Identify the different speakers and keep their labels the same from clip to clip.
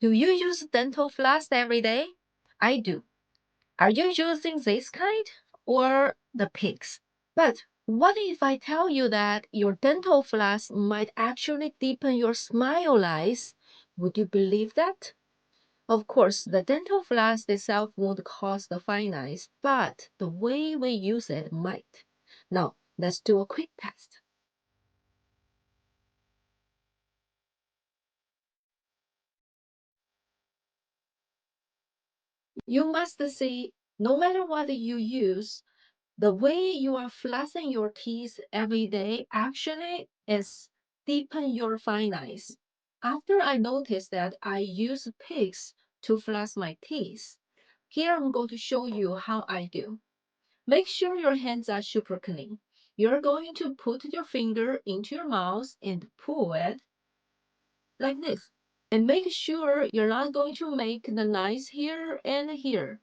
Speaker 1: Do you use dental floss every day? I do. Are you using this kind or the pigs? But what if I tell you that your dental floss might actually deepen your smile lines? Would you believe that? Of course, the dental floss itself won't cause the fine lines, but the way we use it might. Now, let's do a quick test. You must see, no matter what you use, the way you are flossing your teeth every day actually is deepen your fine lines. After I noticed that I use picks to floss my teeth, here I'm going to show you how I do. Make sure your hands are super clean. You're going to put your finger into your mouth and pull it like this. And make sure you're not going to make the lines here and here.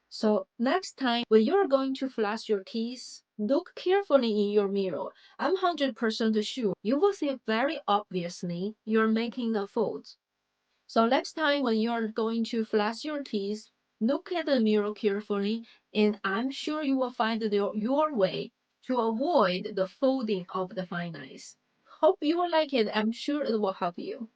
Speaker 1: So next time when you're going to floss your teeth, look carefully in your mirror. I'm 100% sure you will see very obviously you're making the folds. So next time when you're going to floss your teeth, look at the mirror carefully, and I'm sure you will find your way to avoid the folding of the fine lines. Hope you will like it. I'm sure it will help you.